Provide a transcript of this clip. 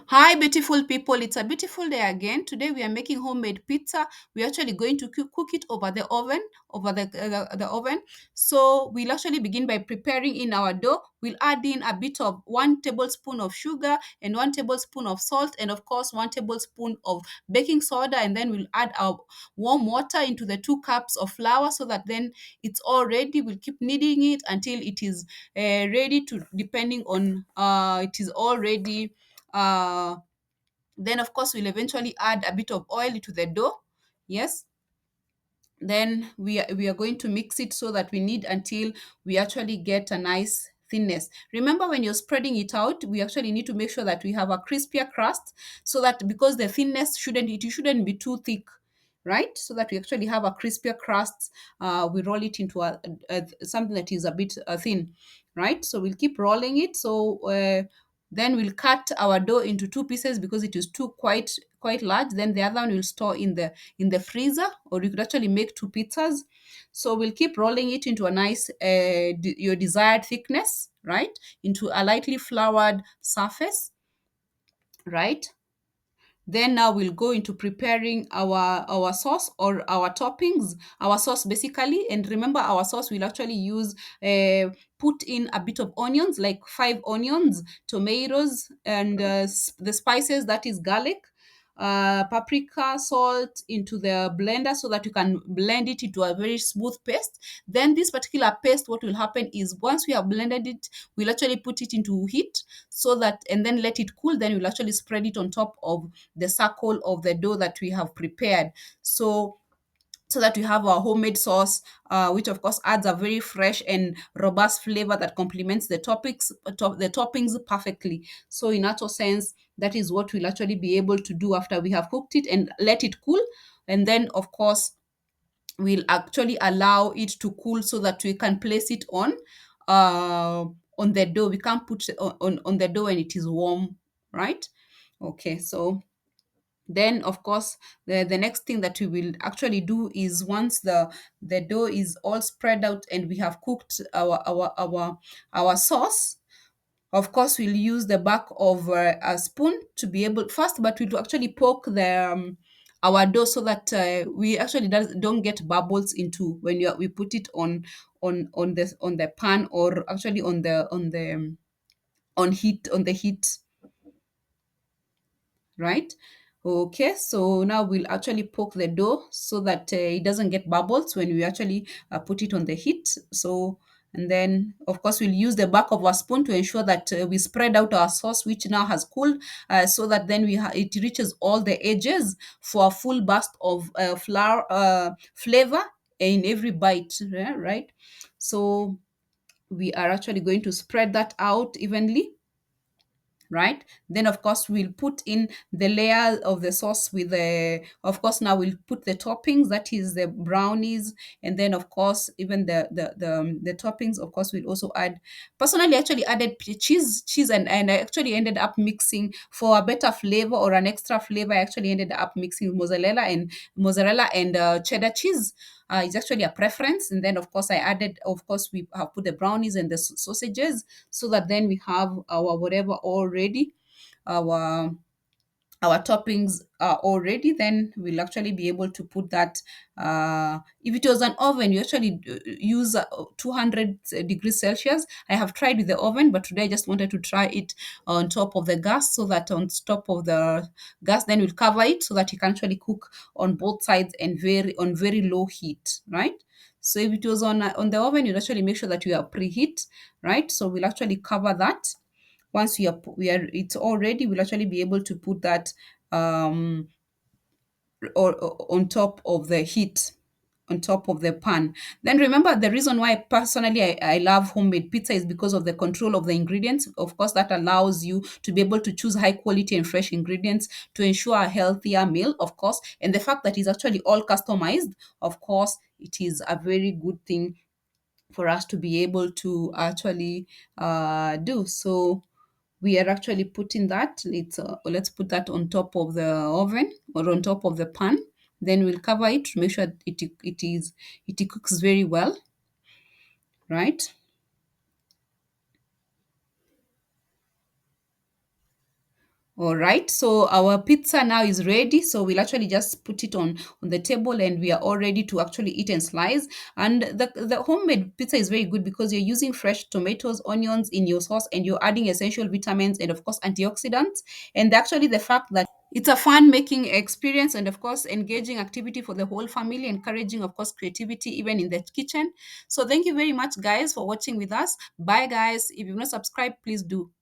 Hi, beautiful people. It's a beautiful day again. Today we are making homemade pizza. We're actually going to cook it over the oven, over the oven. So we'll actually begin by preparing in our dough. We'll add in a bit of 1 tablespoon of sugar and 1 tablespoon of salt, and of course 1 tablespoon of baking soda. And then we'll add our warm water into the 2 cups of flour so that then it's all ready. We'll keep kneading it until it is ready to, depending on it is all ready. uh then of course we'll eventually add a bit of oil to the dough. Yes. Then we are going to mix it so that we knead until we actually get a nice thinness. Remember, when you're spreading it out, we actually need to make sure that we have a crispier crust, so that because the thinness shouldn't be too thick, right? So that we actually have a crispier crust. We roll it into something that is a bit thin, right? So we'll keep rolling it. So then we'll cut our dough into 2 pieces because it is too quite large. Then the other one we'll store in the freezer, or you could actually make 2 pizzas. So we'll keep rolling it into a nice your desired thickness, right? Into a lightly floured surface, right? Then now we'll go into preparing our sauce, or our toppings. Our sauce basically, and remember, our sauce will actually use put in a bit of onions, like 5 onions, tomatoes, and the spices, that is garlic, paprika, salt, into the blender so that you can blend it into a very smooth paste. Then this particular paste, what will happen is, once we have blended it, we'll actually put it into heat, so that, and then let it cool. Then we'll actually spread it on top of the circle of the dough that we have prepared. So that we have our homemade sauce, which of course adds a very fresh and robust flavor that complements the toppings perfectly. So in actual sense, that is what we'll actually be able to do after we have cooked it and let it cool. And then of course we'll actually allow it to cool so that we can place it uh on the dough. We can't put it on the dough when it is warm, right? Okay. So then of course the next thing that we will actually do is, once the dough is all spread out and we have cooked our sauce, of course we'll use the back of a spoon to be able first, but we'll actually poke the our dough so that we actually don't get bubbles into when we put it on the pan, or actually on the heat, right? Okay, so now we'll actually poke the dough so that it doesn't get bubbles when we actually put it on the heat. So, and then of course we'll use the back of our spoon to ensure that we spread out our sauce, which now has cooled, so that then it reaches all the edges for a full burst of flour flavor in every bite, right? So we are actually going to spread that out evenly, right? Then of course we'll put in the layer of the sauce with the, of course now we'll put the toppings, that is the brownies. And then of course, even the toppings, of course we'll also add, personally I actually added cheese, and I actually ended up mixing, for a better flavor or an extra flavor, I actually ended up mixing mozzarella and cheddar cheese. It's actually a preference. And then of course I added, of course we have put the brownies and the sausages, so that then we have our whatever already, our our toppings are all ready. Then we'll actually be able to put that, if it was an oven, you actually use 200 degrees Celsius. I have tried with the oven, but today I just wanted to try it on top of the gas, so that on top of the gas, then we'll cover it so that you can actually cook on both sides, and very low heat, right? So if it was on the oven, you'd actually make sure that you are preheat, right? So we'll actually cover that. Once we are it's all ready, we'll actually be able to put that um or on top of the heat, on top of the pan. Then remember, the reason why personally I love homemade pizza is because of the control of the ingredients. Of course, that allows you to be able to choose high quality and fresh ingredients to ensure a healthier meal, of course. And the fact that it's actually all customized, of course, it is a very good thing for us to be able to actually do. So we are actually putting that, let's put that on top of the oven, or on top of the pan. Then we'll cover it to make sure it cooks very well, right? All right, so our pizza now is ready. So we'll actually just put it on the table, and we are all ready to actually eat and slice. And the homemade pizza is very good because you're using fresh tomatoes, onions in your sauce, and you're adding essential vitamins and of course antioxidants. And actually the fact that it's a fun making experience and of course engaging activity for the whole family, encouraging of course creativity even in the kitchen. So thank you very much guys for watching with us. Bye guys. If you've not subscribed, please do.